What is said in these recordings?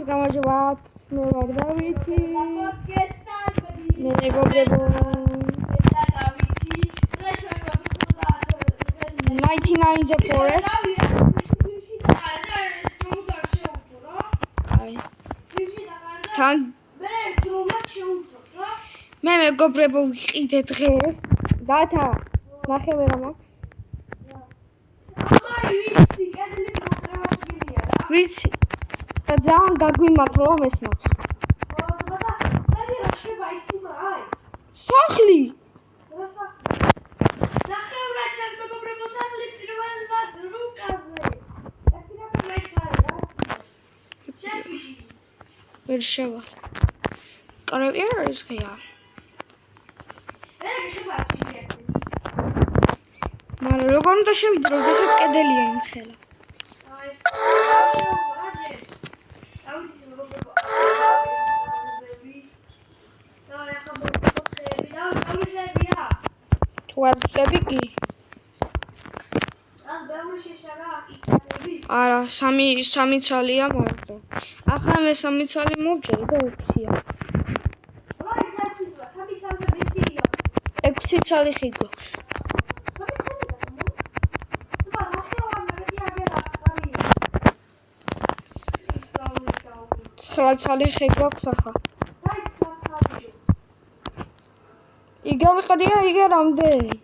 გამარჯობათ, მე ვარ დავითი. მე მეგობრებო 99 the forest. თან მე მეგობრებო ვიყიდე დღეს დათა ნახე ვერა მაქვს ვიცი და ძალიან გაგვიმართ რომ ეს მაქვს სახლი ვერ შევა კარები არ არის ხია მაგრამ როგორ უნდა შევიდე როდესაც კედელია იმ ხელა თუ არ ვწები კი არა სამი ცალია მარტო ახლა მე სამი ცალი მოვჭერი და 6-ია 6 ცალი ხი გვაქვს 9 ცალი ხი გვაქვს ახლა იგივე ყრია იგივე რამდენი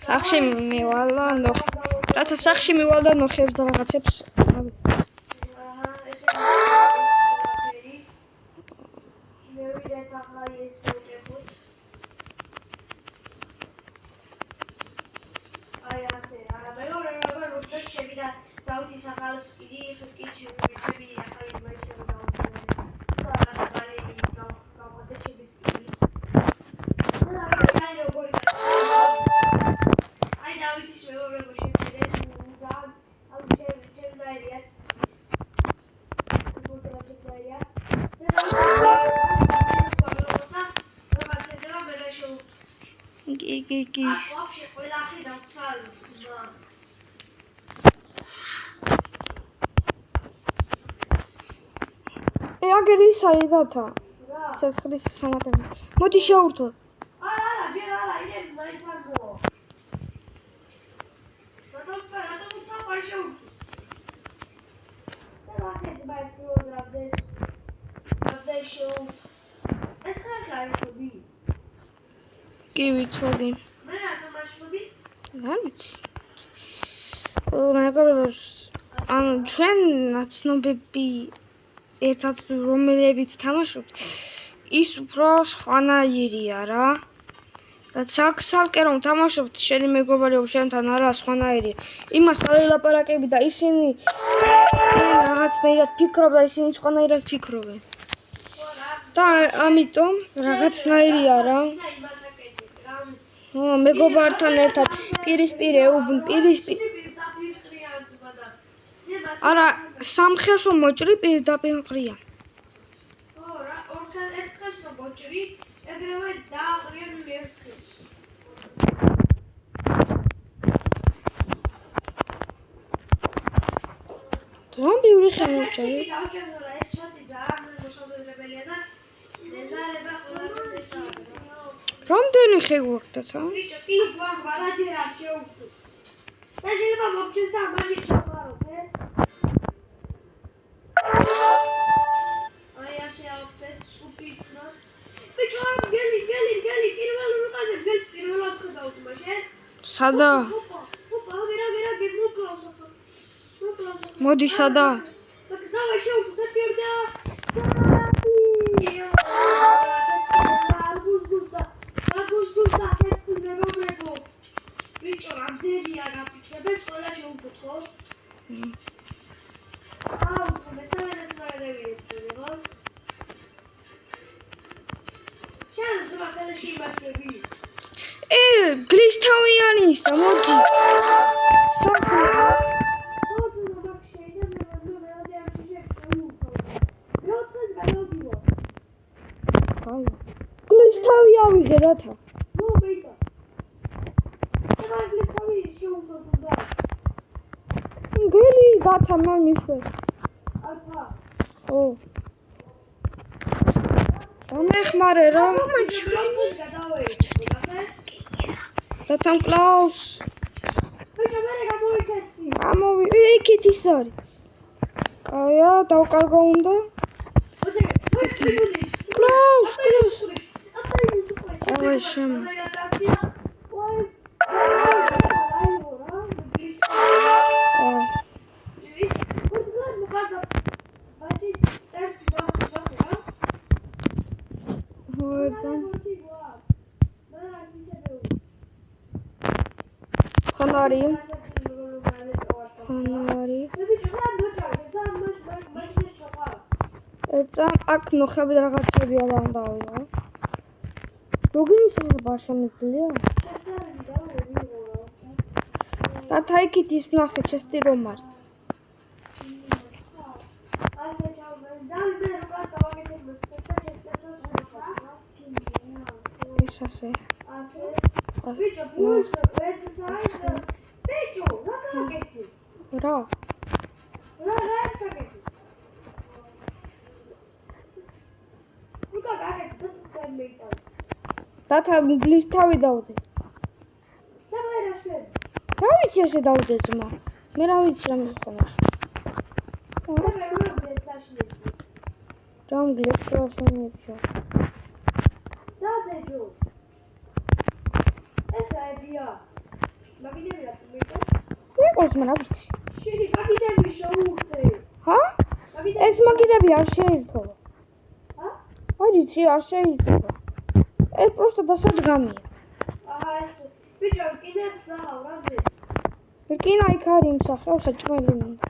სახში მივალა და სახში მივალ და ნოხებს და რაღაცებს კი აგერი ისაა დათა ცეცხლის სამატები მოდი შევურთო არა ჯერ არა იდე მაინც არ გო რატომ თავარ შევურთო და ვახეთ ბაიკლო რავდეს შოუ ეს ხარხაი კი ვიცოდი მე რატომ არ შევდი არ ვიცი მეგობრებო ანუ ჩვენ ნაცნობები ერთად რომელებიც თამაშობთ ის უფრო სხვანაირია რა და ცალკე რომ თამაშობთ შენი მეგობარიო შენთან არა სხვანაირია იმას არ ელაპარაკები და ისინი რაღაცნაირად ფიქრობ და ისინი სხვანაირად ფიქრობენ და ამიტომ რაღაცნაირია რა მეგობართან ერთად პირისპირ ეუბნ არა სამხელს რომ მოჭრი პირდაპირ ყრია რა ერთ ხელს რომ მოჭრი ეგრევე დააყრიან ერთ ხელს რომ ბევრი ხელი მოჭრი ეს ჩატი ძალიან მოსაუბრებელია და ეზარება ყველას რამდენი ხე გვაქვს და ბიჭო კი გვაქვს ვარაჯერ არ შევხვდით და შეიძლება მოგჩვენს და ამაში ჩავარო აი ასე ავხდეთ სუპირად ბიჭო გელი პირველ რუკაზე გელს პირველად ხედავთ მაშინ სადა ვერა გემოკლავს მოდი სადა დავай შევხვდეთ და ბიჭო რამდენია გაფიქსებეს ყველა შევუკითხო მესამედაც გადავიდეთ ხო შენ ზმახელში იმაშები გლისთავიანისა მოდი სოფია რათა? ნუ მეიტა. მაგლის თავი შეუმოწონდა. გელი გათა მომიშვე. ალფა. ო. ამეხმარე რა. მაჩვენებს გადავეჭი. რათან კლაუს. ბიჭო მე გამოიქეცი. ამოვი იქით ის არის. კაია დავკარგო უნდა. კლაუს. ой შენ. ხანარი. ეცა აქ ნოხები რაღაცები არ დავიდა. როგორ შეიძლება შემიძლია? და იქით ის ნახე ჩესტი რომ არის. ეს ასე. ბიჭო, ბიჭო, რა გაკეთე? რა? რა გაკეთე? უკა გაკეთე, და მეიტა. დათა გლის თავი დავდე. და მე რა შვენ? რა ვიცი ესე დავდე ძმა. მე რა ვიცი რა მიყონას. რამ გლებს რა შემიებშო. დადეჯო. ეს აებია. მაგიდები რა მეიტა? იყოს მე რა ვიცი. შენი მაგიდები შოურთე. ჰა? ეს მაგიდები არ შეირთო. ჰა? აიცი არ შეირთო. ეს პროსტა დასადგამია. აჰა ეს ბიჭო კიდევ რა რამდენი? რკინა იქ არის იმსახე, საჭმელი მინდა.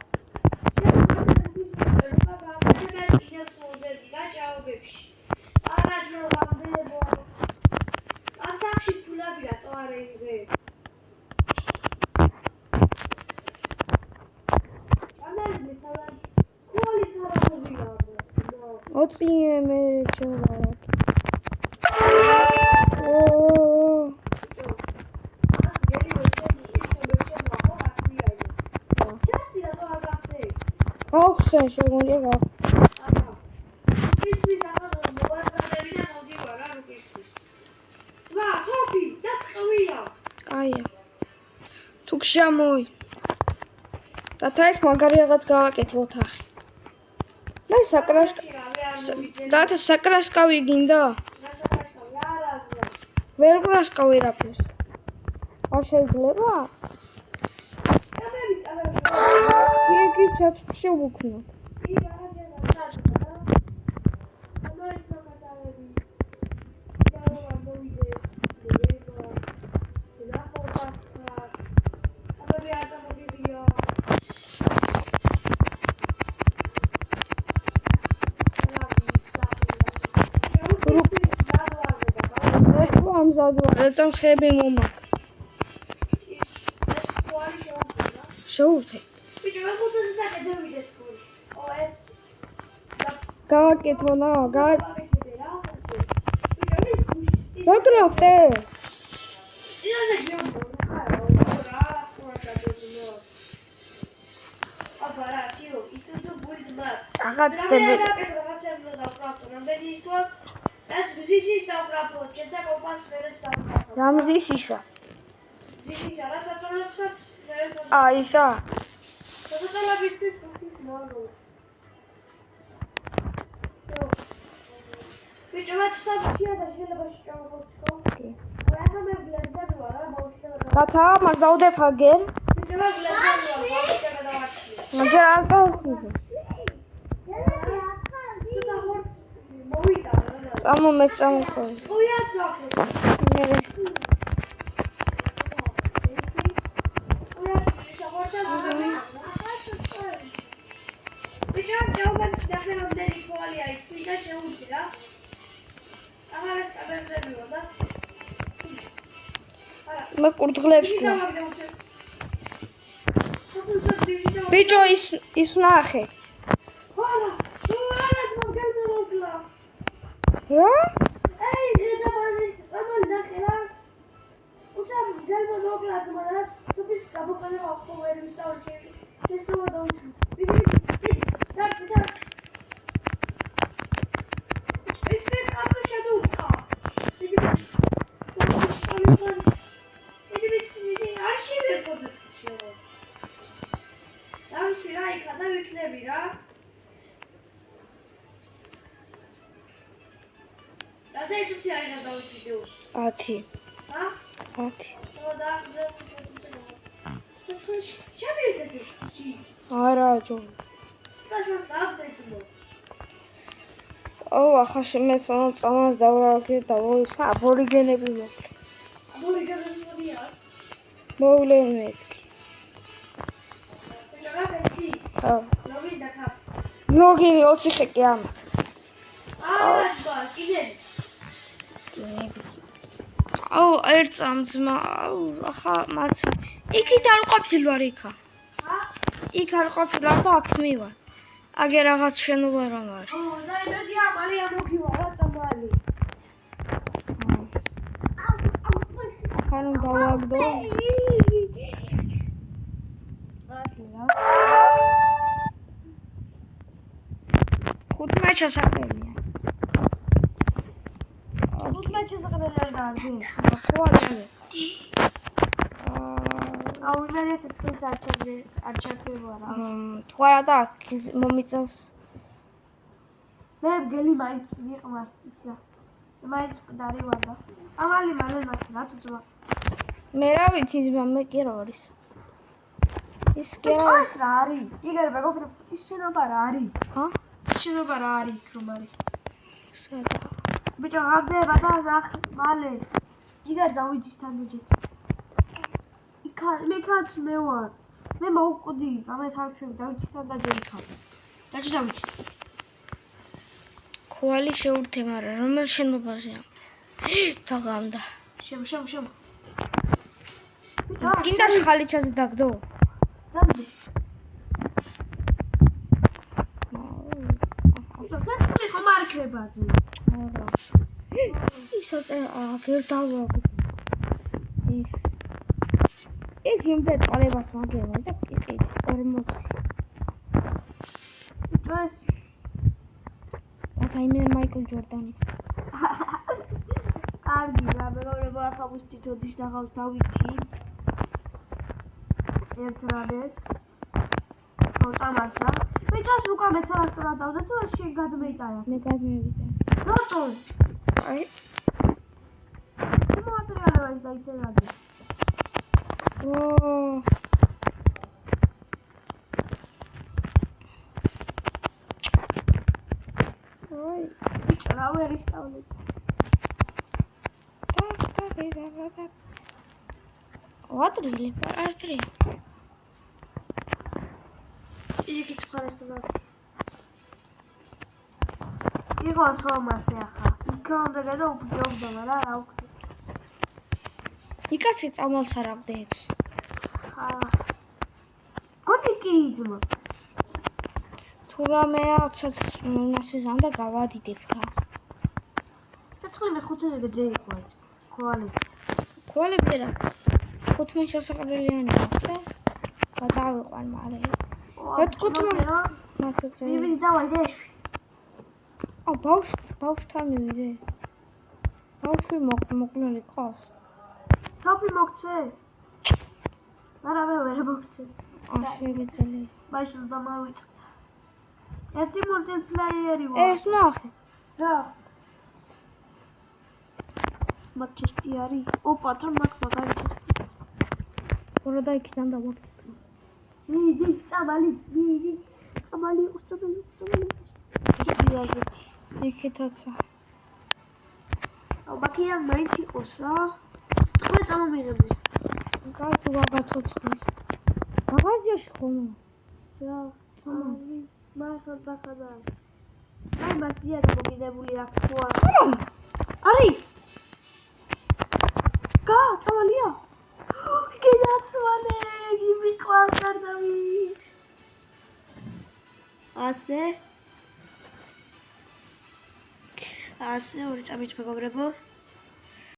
ოთხიე მე ჩავარაკ. ახსენ შეგონია გა. კაია. თუ გშამოი. დათა ეს მაგარი რაღაც გავაკეთე ოთახი. მე დათა საკრასკავი გინდა? ვერ გრასკავ ვერაფერს. არ შეიძლება? იგი ცეცხლში ვუქნა. ამზადვა ხები მომაკ. შოურთე. ბიჭო, მე ხუთასი დაგედევიდეთ ხოლმე. ო ეს გავაკეთო ნა, გავაკეთე რა. ბიჭო, მე გუშინ დაგრაფტე. წინაზე გიომბო, რა გადაძინო. აბა რა, სიო, იტუდო ბურიძმა. აღაცდები. რაღაცები დავკრაფტო, რამდენი ის თქვა? ეს მზისის დავკრაფტო, ჩემთა კომპას ვერეს დავკრაფტო. რა მზისისა? მზისისა, რა საწოლებსაც ისა? საწოლებისთვის თვითონ მოვიდა. ბიჭო, მე ცოტა და შეიძლება შევავოჩქო. კი. რა მე გლერზები ვარ, რა ბავშვი. დათა მას დავდეფაგერ. ბიჭო, მე გლერზები ვარ, ბავშვი გადავაჩქი. მაგრამ არ გავხდები. მოვიდა რა. წამო მე წამო. უიად გახდა. მე ბიჭო, ჯაუბანი დახლა რამდენი კვალი აიცი და შეუძი რა. აღარ ეს კაბელები ვარ და. მე კურდღლებს ვქნა. ბიჭო, ის ნახე. არა, რა? რა? აი, ეს და ბაზის, წამალი ძალიან მოგლაძმა და თუმცა გამოყენება ყოველი სწავლში შესაძლოა დაუშვით. ესე კარტო შედუხა. იგი არ შევერკოდეთ შევა. დავიშვი რა იქა და ვიქნები რა. და ეს უცი არ გადავიდეო. 10. ჰა? 10. და შევიდეთ. არა ჯო. საშუალო დაბეჭდო. აუ ახლა შემესანა წამას დავარაგე და ვოისა აბორიგენები მოკლე. აბორიგენებია? მოვლენ მეთქი. რა ვიცი? ხო. ლოგი და ხა. ლოგი 20 ხეკი ამ. აა, კიდე. აუ ერთ წამძმა, აუ ახლა მათ იქით არ ყოფილვარ იქა. ჰა? იქ არ ყოფილვარ და აქ მივარ. აგე რაღაც შენობა რა მარ. ო, და იმედია მალე ამოგივა რა წამალი. ახლა რომ დავაგდო. ასე რა. 15 შესაძლებელია. 15 შესაძლებელი არ გაარგე. ხო არა. აუ იმედია ცეცხლიც არ ჩაქრება რა. თუ არა და მომიწევს. მე გელი მაინც ვიყმას ისა. მაინც მკვდარი ვარ და წამალი მალე მაქ რა თუ ძმა. მე რა ვიცი ძმა მე კი რა არის. ის კი რა ეს რა არის? იგერ მეგობრებო ის შენობა რა არის? ჰა? შენობა რა არის იქ რომ არის? სადა. ბიჭო ღარდება და ნახ მალე. იგერ დავიჯის თანდაჯეთ. მე კაც მე ვარ. მე მოვკვდი, ამას არ შევი დავიჯის თანდაჯეთ იქა. დაჭი დავიჯის. ხვალი შეურთე, მაგრამ რომელ შენობაზეა? დაღამდა. შემ. გინდა ხალიჩაზე დაგდო? დამდი. ცეცხლი ხომ არ იქნება ძმა? არა. ისო აგერ დავაგდო. ის. იქ იმდე წალებას მაგევა და კიდე 40. ბიჭო ეს აი მე მაიკლ ჯორდანი. კარგი რა მეგობრებო ახლა ვუსტით ოდის დაღავს დავიჩი. ერთ რამეს. ხო წამას რა. ბიჭოს უკა მეცალასტურა დავდა თუ ეს შენ გადმეიტანა. მე გადმევიდა. რატომ? აი თუ მოატრიალება ის და ისე რადი. ო ой ბიჭო რა ვერ ისწავლეთ. ვატრილი პარასტრი. იქით მხარესთან. იყოს რომ ასე ახლა. იქონდა და უფრთხილდება რა ვქნით. იკაცი წამალს არ აგდებს. ხა. გონი კი ძმა. თუ რამეა ცეცხლს და გავადიდებ რა. ცეცხლი მე 5-ზე გადაიყვა ძმა. ქვალები რა. 15 შესაძლებელიანი და გადავიყვან მალე. ვეთ 15 რა. მათზე. მივიდი დავაი დეშვი. ა ბავშვთან მივიდე. ბავშვი მოკლული ყავს. თოფი მოგცე? არა მე ვერ მოგცე. შეგიძლია. მაშინ დამავიწყდა. ერთი მულტიპლეიერი ვარ. ეს ნახე. რა? მაჩესტი არის. ოპა თან მაგარი ჩესტი. ორა და იქიდან დავაგდებ. მიდი, წამალი. წამალი. იაზეთი. იქითაცა. აუ ბაქიან მაინც იყოს რა. თქვენ წამომიღები. გაიგო ვაგაცოცხლის. მაგაზიაში ხომ? რა, წამალი. მართლა ბახადა. აი მასია დამოგიდებული აქ თუ არა. არის. წავალია. გინაცვალე, იმიყვარ გარდავით. ასე ორი წამით მეგობრებო.